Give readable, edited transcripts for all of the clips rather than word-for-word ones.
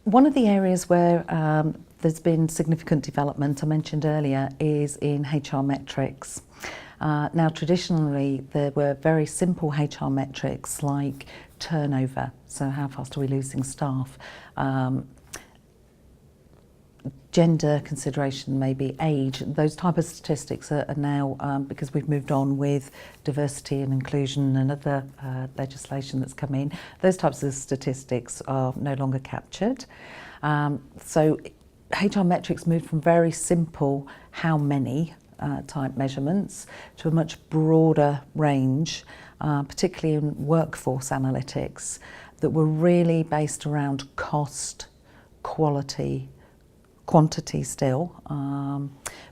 One of the areas where there's been significant development, I mentioned earlier, is in HR metrics. Now, traditionally, there were very simple HR metrics like turnover, so how fast are we losing staff, gender consideration, maybe age. Those type of statistics are now, because we've moved on with diversity and inclusion and other legislation that's come in, those types of statistics are no longer captured. So HR metrics moved from very simple how many type measurements to a much broader range, particularly in workforce analytics, that were really based around cost, quality, quantity still,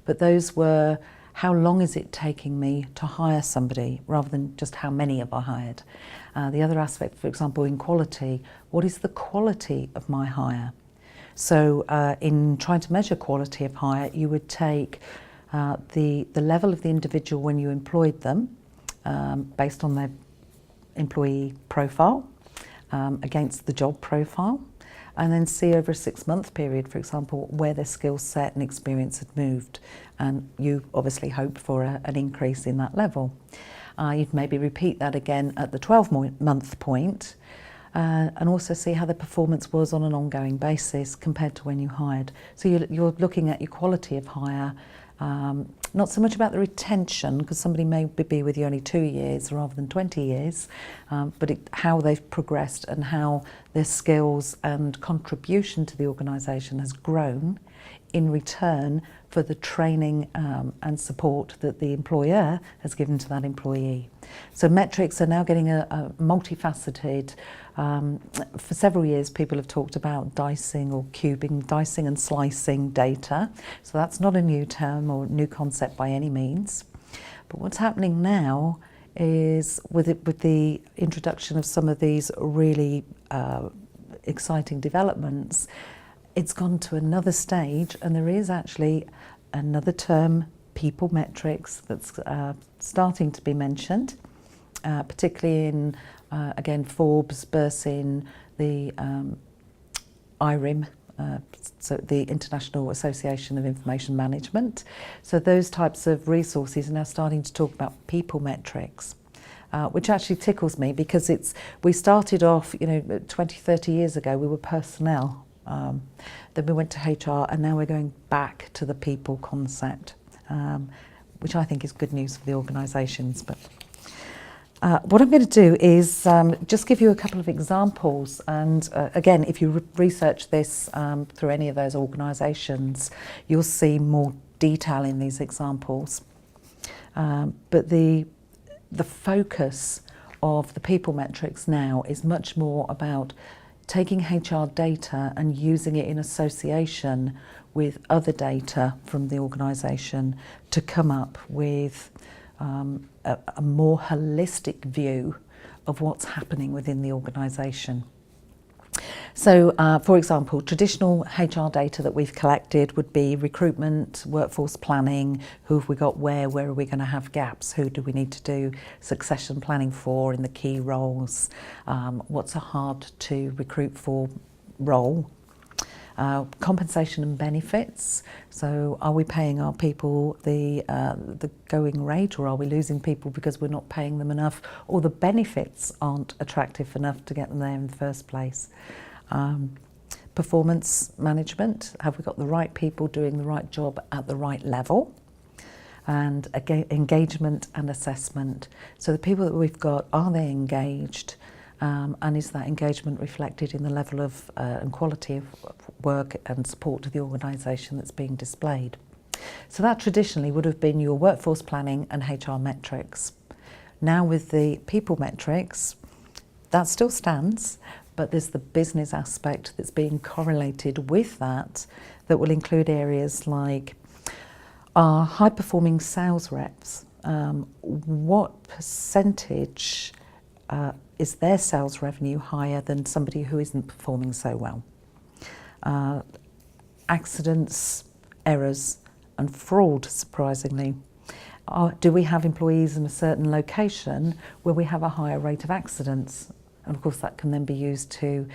but those were how long is it taking me to hire somebody rather than just how many have I hired. The other aspect, for example, in quality, what is the quality of my hire? So in trying to measure quality of hire, you would take the level of the individual when you employed them based on their employee profile against the job profile, and then see over a 6-month period, for example, where their skill set and experience had moved. And you obviously hoped for an increase in that level. You'd maybe repeat that again at the 12-month point and also see how the performance was on an ongoing basis compared to when you hired. So you're looking at your quality of hire, not so much about the retention, because somebody may be with you only 2 years rather than 20 years, but how they've progressed and how their skills and contribution to the organisation has grown in return for the training and support that the employer has given to that employee. So metrics are now getting a multifaceted. For several years, people have talked about dicing or cubing, dicing and slicing data. So that's not a new term or new concept by any means. But what's happening now is with the introduction of some of these really exciting developments, it's gone to another stage, and there is actually another term, people metrics, that's starting to be mentioned, particularly in, again, Forbes, Bursin, the IRIM, so the International Association of Information Management. So those types of resources are now starting to talk about people metrics. Which actually tickles me, because we started off, 20, 30 years ago, we were personnel. Then we went to HR, and now we're going back to the people concept, which I think is good news for the organisations. But what I'm going to do is just give you a couple of examples, and again, if you research this through any of those organisations, you'll see more detail in these examples. But the focus of the people metrics now is much more about taking HR data and using it in association with other data from the organisation to come up with a more holistic view of what's happening within the organisation. So, for example, traditional HR data that we've collected would be recruitment, workforce planning, who have we got where are we going to have gaps, who do we need to do succession planning for in the key roles, what's a hard to recruit for role, compensation and benefits. So are we paying our people the going rate, or are we losing people because we're not paying them enough, or the benefits aren't attractive enough to get them there in the first place? Performance management, have we got the right people doing the right job at the right level? And again, engagement and assessment. So the people that we've got, are they engaged? And is that engagement reflected in the level of and quality of work and support to the organisation that's being displayed? So that traditionally would have been your workforce planning and HR metrics. Now with the people metrics, that still stands, but there's the business aspect that's being correlated with that will include areas like our high-performing sales reps. What percentage is their sales revenue higher than somebody who isn't performing so well? Accidents, errors and fraud, surprisingly. Do we have employees in a certain location where we have a higher rate of accidents? And of course that can then be used to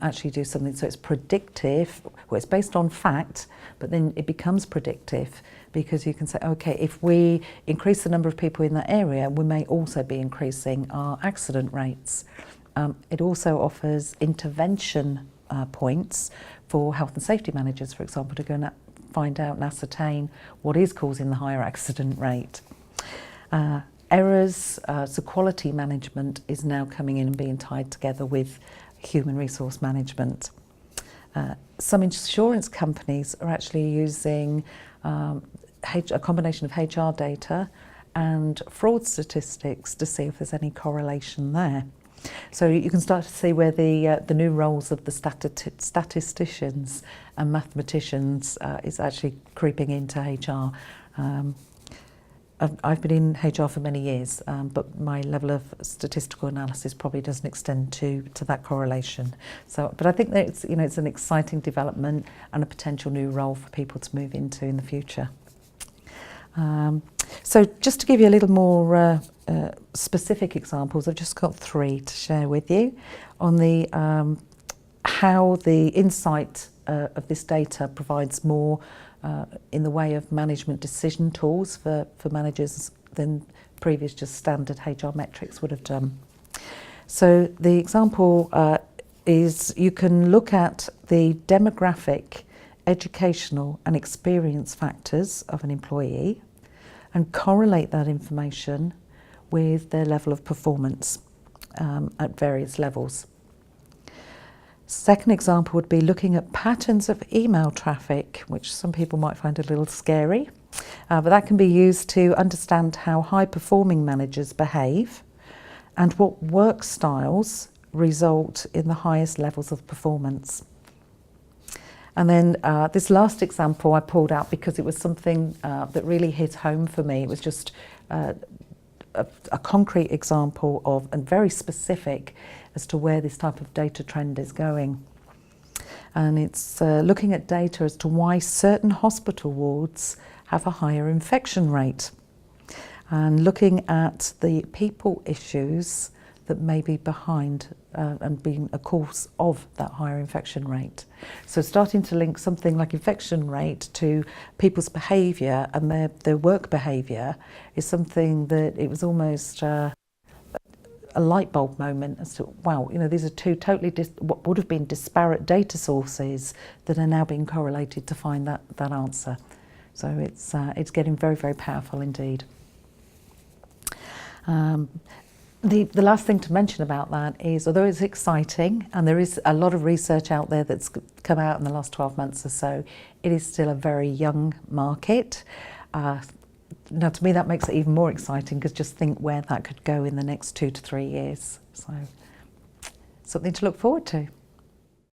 actually do something. So it's predictive, well, it's based on fact, but then it becomes predictive because you can say, okay, if we increase the number of people in that area, we may also be increasing our accident rates. It also offers intervention points for health and safety managers, for example, to go and find out and ascertain what is causing the higher accident rate. Errors, so quality management is now coming in and being tied together with human resource management. Some insurance companies are actually using a combination of HR data and fraud statistics to see if there's any correlation there. So you can start to see where the new roles of the statisticians and mathematicians is actually creeping into HR. I've been in HR for many years, but my level of statistical analysis probably doesn't extend to that correlation. So, but I think that it's an exciting development and a potential new role for people to move into in the future. So just to give you a little more specific examples, I've just got 3 to share with you on the how the insight of this data provides more in the way of management decision tools for managers than previous just standard HR metrics would have done. So the example is you can look at the demographic, educational and experience factors of an employee and correlate that information with their level of performance at various levels. Second example would be looking at patterns of email traffic, which some people might find a little scary, but that can be used to understand how high-performing managers behave and what work styles result in the highest levels of performance. And then this last example I pulled out because it was something that really hit home for me. It was just a concrete example of, and very specific as to where this type of data trend is going. And it's looking at data as to why certain hospital wards have a higher infection rate and looking at the people issues that may be behind and being a cause of that higher infection rate. So starting to link something like infection rate to people's behaviour and their work behaviour is something that it was almost a light bulb moment as to, wow, these are 2 totally what would have been disparate data sources that are now being correlated to find that answer. So it's getting very, very powerful indeed. The last thing to mention about that is, although it's exciting and there is a lot of research out there that's come out in the last 12 months or so, it is still a very young market. Now to me that makes it even more exciting because just think where that could go in the next 2 to 3 years. So something to look forward to.